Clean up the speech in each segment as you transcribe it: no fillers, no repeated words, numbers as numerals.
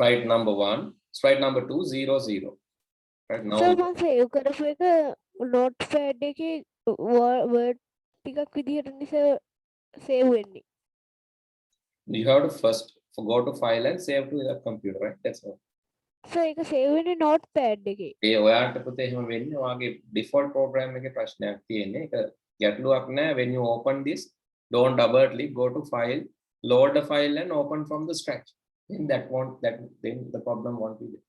sprite number 1, sprite number 2, 0, 0. Right now, sir මම save කරපු එක notepad එකේ word ටිකක් විදිහට save වෙන්නේ. you have to first go to file and save to your computer, right? That's all. Sir ඒක save වෙන්නේ notepad එකේ. ඒ ඔයාට පුතේ එහෙම වෙන්නේ ඔයාගේ default program එකේ ප්‍රශ්නයක් තියෙන්නේ. ඒක ගැටලුවක් නෑ. When you open this, don't double click, go to file, load the file and open from the scratch. Then then the problem won't be there.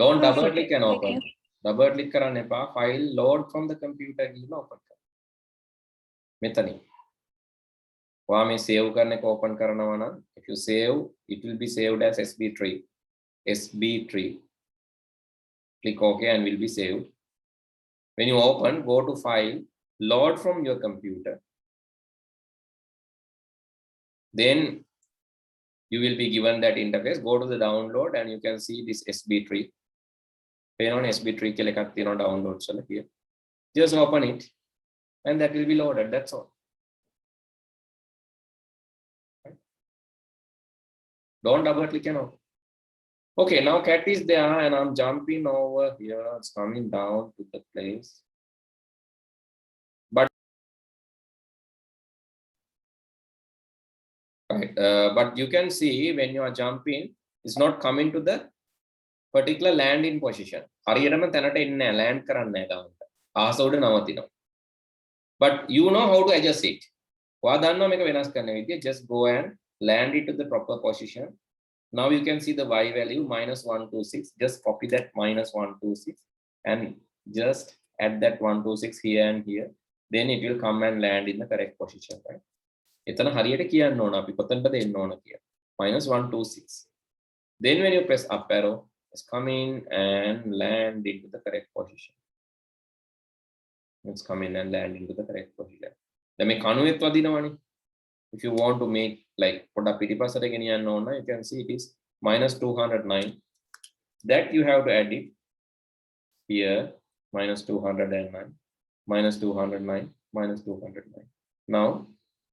Don't double click and open. Double click කරන්න එපා. File load from the computer ගිහින් open කරන්න. මෙතනින්. ඔයා මේ save කරන එක open කරනවා නම් if you save, it will be saved as SB3. SB3. Click OK and will be saved. When you open, go to file, load from your computer. Then you will be given that interface. Go to the download and you can see this SB3. On SB3 download here. Just open it and that will be loaded. That's all. Don't double click and open. Okay, now cat is there and I'm jumping over here. It's coming down to the place. But right, but you can see when you are jumping, it's not coming to the particular landing position. හරියටම තැනට එන්නේ නැහැ, land කරන්නේ නැහැ ගානට. ආස උඩ නවතිනවා. But you know how to adjust it. ඔයා දන්නවා මේක වෙනස් කරන්න විදිය. Just go and land it to the proper position. Now you can see the y value -126. Just copy that -126 and just add that 126 here and here. Then it will come and land in the correct position, right? එතන හරියට කියන්න ඕන අපි කොතනද එන්න ඕන කියලා. -126. Then when you press up arrow, it's coming and land into the correct position. It's coming and land into the correct position. දැන් මේ කණුවෙත් වදිනවනේ. If you want to make like පොඩක් පිටිපස්සට ගෙනියන්න ඕන, you can see it is -209. That you have to add it here, -209, -209, -209. Now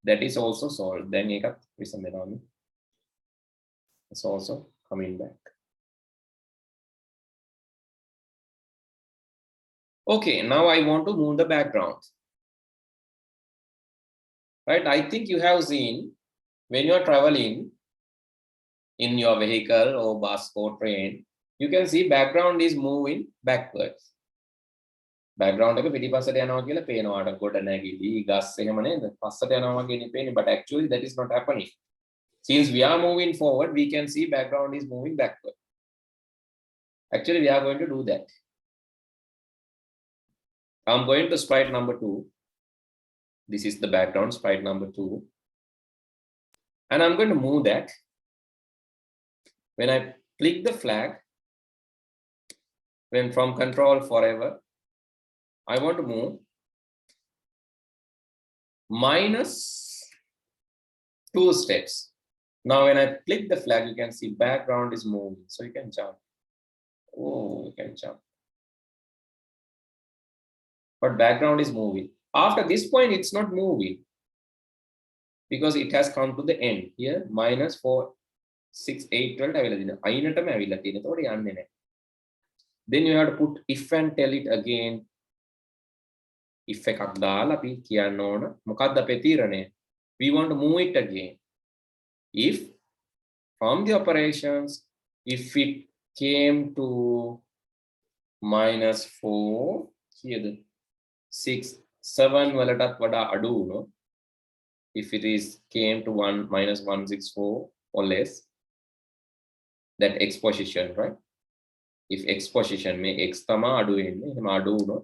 that is also solved. Then එකත් විසඳනවා. It's also coming back. Okay, now I want to move the background. Right, I think you have seen when you are traveling in your vehicle or bus or train, you can see background is moving backwards. Background එක පිටිපස්සට යනවා කියලා පේනවාට ගොඩ නැගිලි ගස් එහෙම නේද පස්සට යනවා වගේ පේන්නේ, but actually that is not happening. Since we are moving forward, we can see background is moving backward. Actually we are going to do that. I'm going to sprite number 2. This is the background, sprite number 2. And I'm going to move that. When I click the flag, when from control forever, I want to move -2 steps. Now when I click the flag, you can see background is moving. So you can jump. Oh, you can jump. But background is moving. After this point, it's not moving because it has come to the end here. -4, 6, 8, 12 අයිනටම ඇවිල්ලා තියෙන. ඒතකොට යන්නේ නැහැ. Then you have to put if and tell it again. If එකක් දාලා අපි කියන්න ඕන මොකක්ද අපේ තීරණය? We want to move it again. If from the operations, if it came to -4 here, 6, 7 වලටත් වඩා අඩු වුණොත්, if it is came to -164 or less, that x position, right? If x position may x තම අඩු වෙන්නේ, එහෙම අඩු වුණොත්,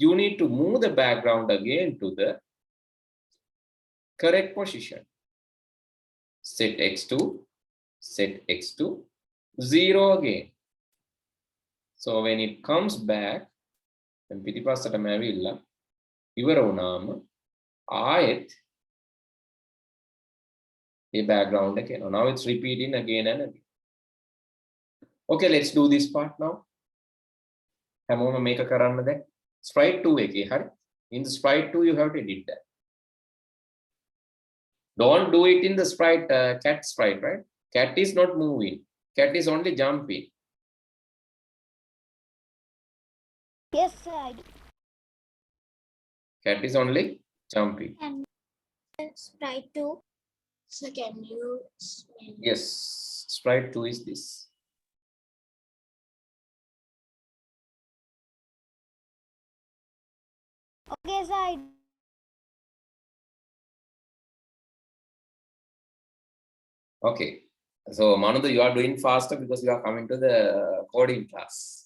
you need to move the background again to the correct position. Set x to 0 again. So when it comes back, then පිටිපස්සටම ඇවිල්ලා ඉවර වුණාම ආයෙත් the background again. Now it's repeating again and again. Okay, let's do this part now. හැමෝම මේක කරන්න දැන්. Sprite 2 එකේ හරි. In the sprite 2 you have to edit that. Don't do it in the sprite cat sprite, right? Cat is not moving. Cat is only jumping. Yes, sir, I do. Cat is only jumping. And sprite 2. So can you smell? Yes, sprite 2 is this. Okay, sir, I do. Okay. So Mananda, you are doing faster because you are coming to the coding class.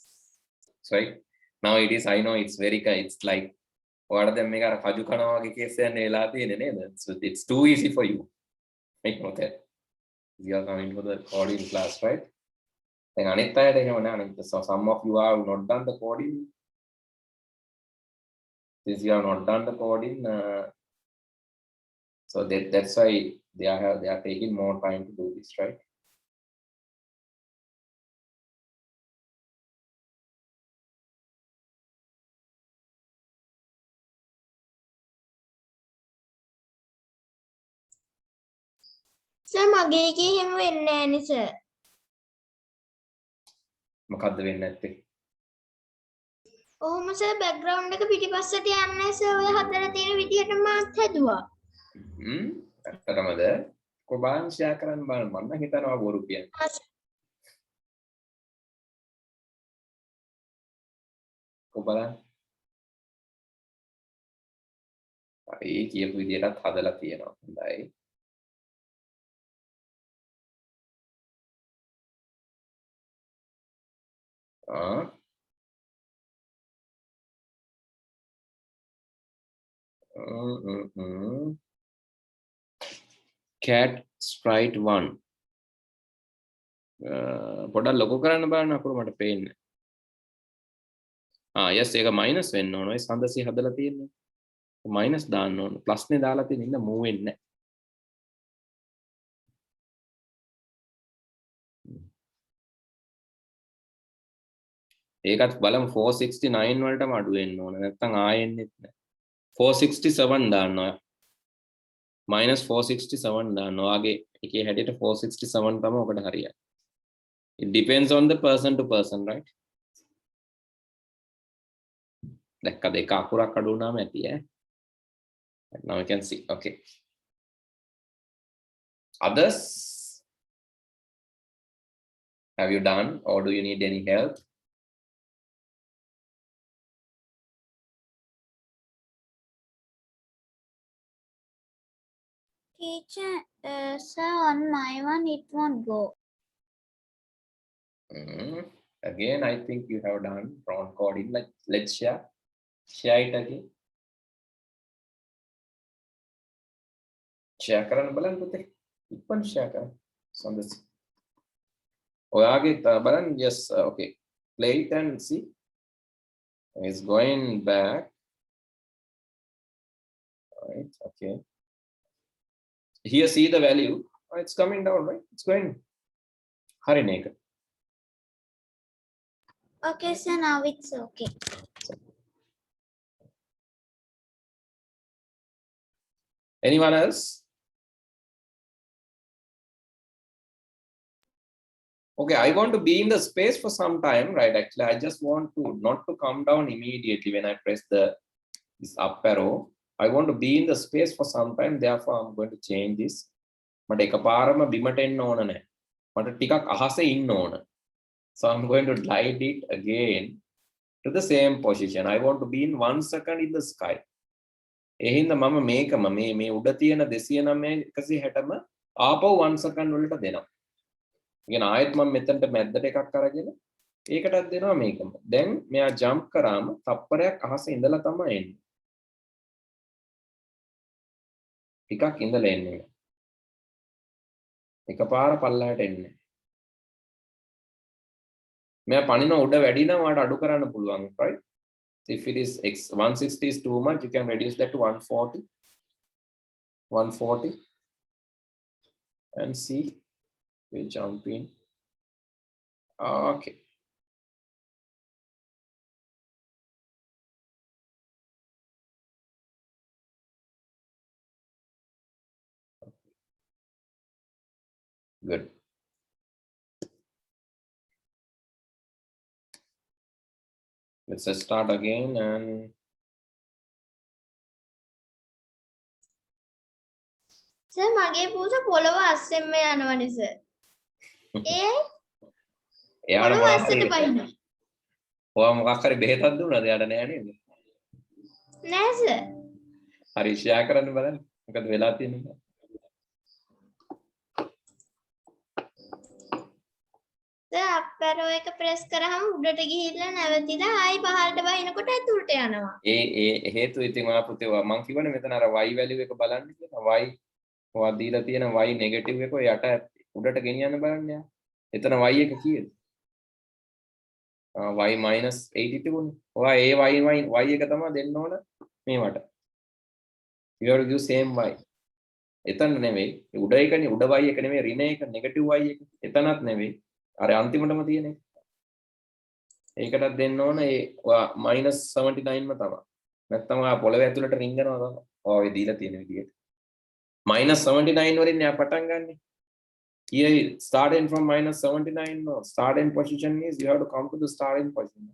Right? Now it is, I know it's very, it's like, what are the mega kaju kanawa case and so it's too easy for you. I know that. You are coming to the coding class, right? So some of you have not done the coding. Since you have not done the coding, so that's why they are taking more time to do this, right? Sir, මගේ එකේ එහෙම වෙන්නේ නැහැ නේ sir. මොකද්ද වෙන්නේ නැත්තේ? ඔහොම sir background එක පිටිපස්සට යන්නේ sir ඔය හදලා තියෙන විදිහට මාත් හැදුවා. ඇත්තටමද? කොබාන් ෂෙයා කරන්න බලන්න මම හිතනවා බොරු කියන්නේ. කොබලන් හරි කියපු විදිහටත් හදලා තියෙනවා. හොඳයි. Cat sprite 1. පොඩක් ලොකු කරන්න බලන්න අපුරු මට පේන්නේ. yes ඒක මයිනස් වෙන්න ඕන. ඒ සඳසි හදලා තියෙන්නේ. මයිනස් දාන්න ඕන. ප්ලස් නේ දාලා තියෙන ඉන්න මූව් වෙන්නේ නැහැ. ඒකත් බලමු 469 වලටම අඩු වෙන්න ඕන. නැත්නම් ආයෙ එන්නෙත් නැහැ. 467 දාන්න ඔය. -467 දාන්න. ඔයාගේ එකේ හැටියට 467 තමයි ඔකට හරියන්නේ. It depends on the person to person, right? දැක්කද එක අකුරක් අඩු වුණාම ඇති ඈ. Now you can see. Okay. Others? Have you done or do you need any help? Teacher, sir, on my one it won't go. Again, I think you have done wrong coding. Let's share it again. Share කරන්න බලන්න පුතේ. ඉක්මන් share කරන්න. සඳස්. ඔයාගේ බලන්න yes okay. Play it and see. It's going back. Right, okay. Here see the value. It's coming down, right? It's going. Hari neka. Okay, sir, now it's okay. Anyone else? Okay, I want to be in the space for some time, right? Actually, I just want to not to come down immediately when I press this up arrow. I want to be in the space for some time. Therefore, I'm going to change this. But එකපාරම බිමට එන්න ඕන නැහැ. මට ටිකක් අහසේ ඉන්න ඕන. So I'm going to glide it again to the same position. I want to be in 1 second in the sky. එහෙනම් මම මේකම මේ උඩ තියෙන 209 160ම ආපහු 1 second වලට දෙනවා. ඉතින් ආයෙත් මම මෙතනට මැද්දට එකක් අරගෙන ඒකටත් දෙනවා මේකම. දැන් මෙයා ජම්ප් කරාම තප්පරයක් අහසේ ඉඳලා තමයි එන්නේ. ටිකක් ඉඳලා එන්නේ. එකපාර පල්ලහැට එන්නේ. මෙයා පනින උඩ වැඩි නම් වාට අඩු කරන්න පුළුවන්, right? If it is 160 is too much, you can reduce that to 140. 140 and see. We jump in. Okay. Good. Let's just start again and sir මගේ පූස පොළව අස්සෙන්ම යනවනේ සර්. එයාට පොළව මොකක් අස්සට හරි බහිනවා. ඔයා මොකක් හරි බෙහෙතක් දුන්නාද? එයාට නෑ නේද? නෑ සර්. හරි ෂෙයා කරන්න බලන්න. මොකද වෙලා තියෙන්නේ? සර් අප් ඇරෝ එක ප්‍රෙස් කරාම උඩට ගිහිල්ලා නැවතිලා ආයි පහළට බහිනකොට ඇතුළට යනවා. ඒ හේතුව ඉතින් ඔයා පුතේ මම කියවනේ මෙතන අර y value එක බලන්න කියලා. y ඔයා දීලා තියෙන y නෙගටිව් එක යට උඩට ගෙනියන්න බලන්න යා. එතන y එක කීයද? y -80 තිබුණේ. ඔයා ඒ y එක තමයි දෙන්න ඕන මේවට. you have to give same y. එතන නෙවෙයි. උඩ එකනේ උඩ y එක නෙවෙයි ඍණ එක නෙගටිව් y එක. එතනත් නෙවෙයි. අර අන්තිමටම තියෙන එක. ඒකටත් දෙන්න ඕන ඒ -79 ම තමයි. නැත්නම් ඔයා පොළවේ ඇතුළට රිංගනවා තමයි. ඔය දීලා තියෙන විදිහට. -79 වලින් යා පටන් ගන්නෙ. Here starting from -79 no. Starting position is you have to come to the starting position.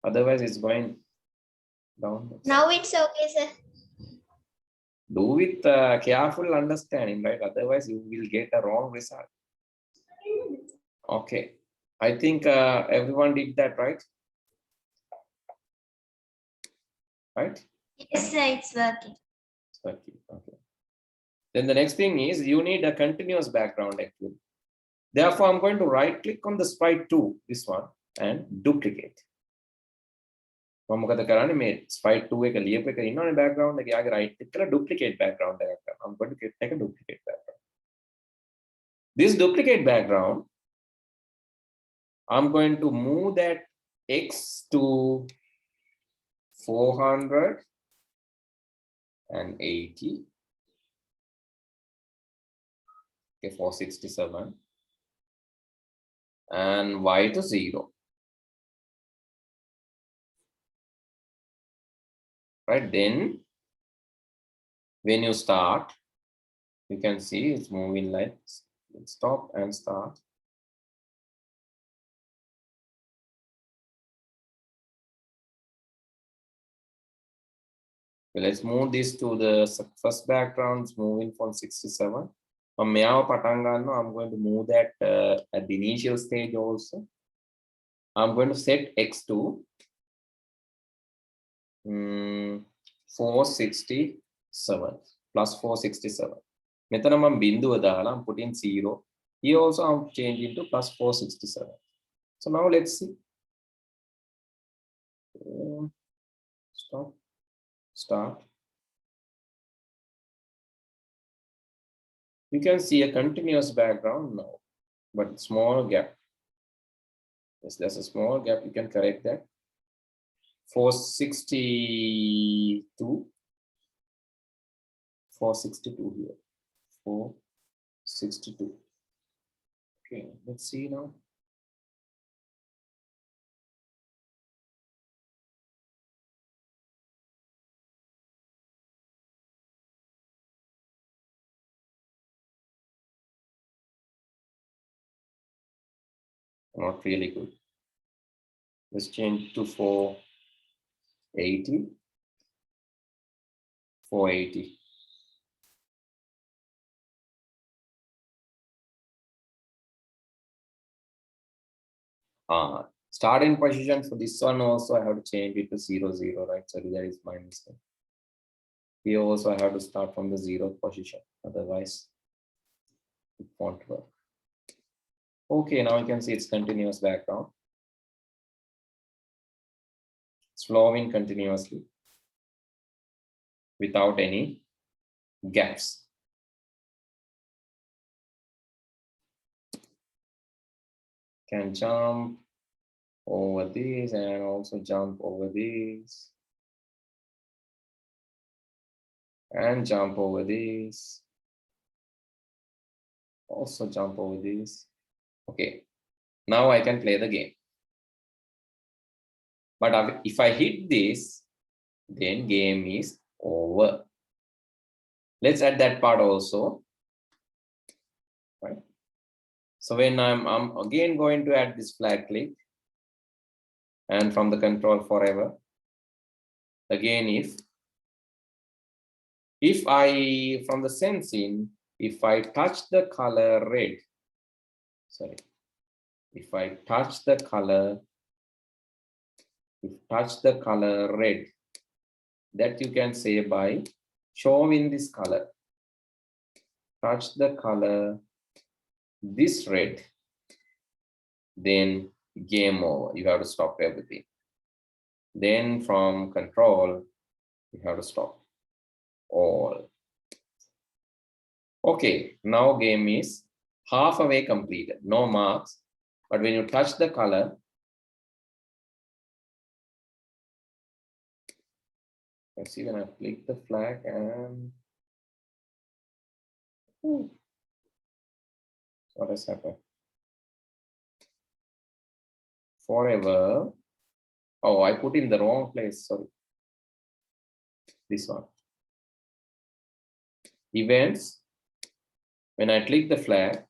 Otherwise it's going down. Now it's okay sir. Do with careful understanding, right? Otherwise you will get a wrong result. Okay. I think everyone did that, right? Right? Yes sir, it's working. Okay. Okay. Then the next thing is you need a continuous background actually. Therefore, I'm going to right click on the sprite 2, this one, and duplicate. මම මොකද කරන්නේ මේ sprite 2 එක ලියපු එක ඉන්නවනේ background එක යාගේ right click කරලා duplicate background එකක් ගන්න. I'm going to get a duplicate background. This duplicate background, I'm going to move that X to 480. Okay, 467. And Y to 0. Right, then when you start, you can see it's moving like stop and start. Okay, let's move this to the first background. It's moving from 67. I'm going to move that at the initial stage also. I'm going to set X to 467 plus 467. මෙතන මම බිඳුව දාලා I'm putting 0. Here also I'm changing to plus 467. So now let's see. Stop. Start. You can see a continuous background now, but small gap. Yes, there's a small gap. You can correct that. 462. 462 here. 462. Okay, let's see now. Not really good. Let's change to 480. 480. Starting position for this one also I have to change it to 0, 0, right? So that is my mistake. Here also I have to start from the 0th position. Otherwise, it won't work. Okay, now you can see it's continuous background. It's flowing continuously without any gaps. Can jump over these and also jump over these. And jump over these. Also jump over these. Okay, now I can play the game. But if I hit this, then game is over. Let's add that part also. Right. So when I'm again going to add this flag click, and from the control forever. Again, if I, from the sensing, if I touch the color red, sorry, if I touch the color, red, that you can say by showing this color. Touch the color, this red, then game over. You have to stop everything. Then from control, you have to stop all. Okay, now game is halfway completed, no marks. But when you touch the color, let's see when I click the flag and what has happened? Forever. Oh, I put in the wrong place. Sorry. This one. Events. When I click the flag,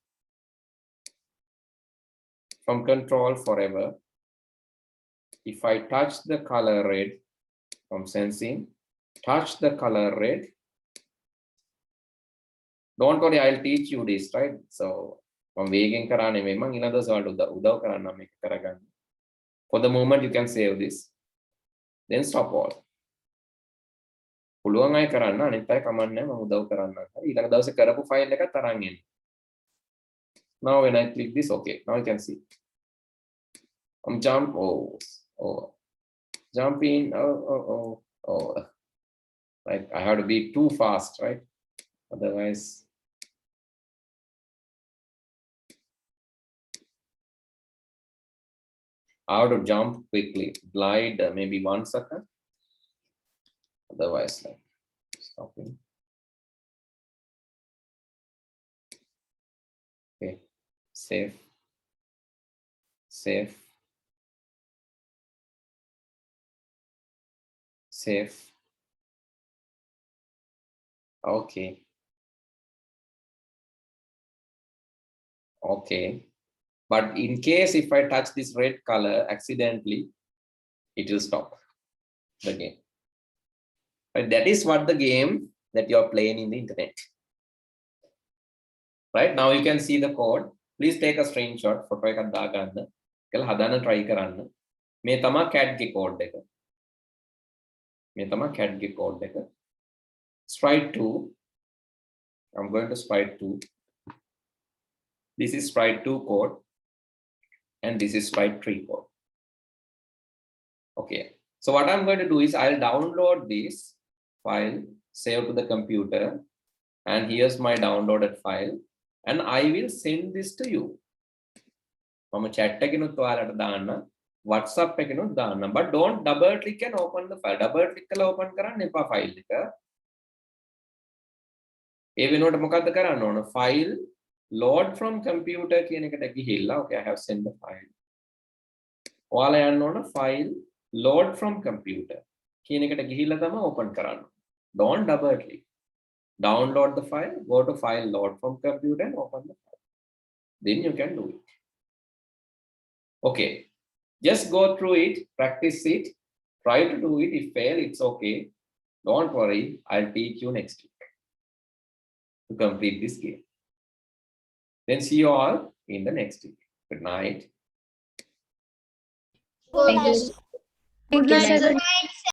from control forever, if I touch the color red from sensing, touch the color red. Don't worry, I'll teach you this, right? So, from wegen karane memang inada soal udaw karana මේක කරගන්න. For the moment, you can save this. Then stop all. පුළුවන් අය කරන්න අනිත් අය කමක් නැහැ මම උදව් කරන්න. ඊළඟ දවසේ කරපු ෆයිල් එකත් අරන් එන්න. Now when I click this, okay, now you can see. I'm jumping. Like I have to be too fast, right? Otherwise, I have to jump quickly, glide maybe 1 second. Otherwise, like stopping. Okay, save. Okay. But in case if I touch this red color accidentally, it will stop the game. Right? That is what the game that you are playing in the internet. Right? Now you can see the code. Please take a screenshot. Photo එකක් දාගන්න. කියලා හදාන්න try කරන්න. මේ තමයි CAD ගේ code එක. Sprite 2. I'm going to Sprite 2. This is Sprite 2 code. And this is Sprite 3 code. Okay. So what I'm going to do is I'll download this file, save to the computer. And here's my downloaded file. And I will send this to you. From a chat එකකිනුත් ඔයාලට දාන්න, WhatsApp එකකිනුත් දාන්න. But don't double click and open the file. Double click කරලා open කරන්න එපා file එක. ඒ වෙනුවට මොකද්ද කරන්න ඕන? File load from computer කියන එකට ගිහිල්ලා, okay, I have sent the file. ඔයාලා යන්න ඕන file load from computer කියන එකට ගිහිල්ලා තමයි open කරන්න. Don't double click. Download the file, go to file load from computer and open the file. Then you can do it. Okay, just go through it, practice it, try to do it. If fail, it's okay. Don't worry, I'll teach you next week to complete this game. Then see you all in the next week. Good night. Good night. Good night, sir. Good night.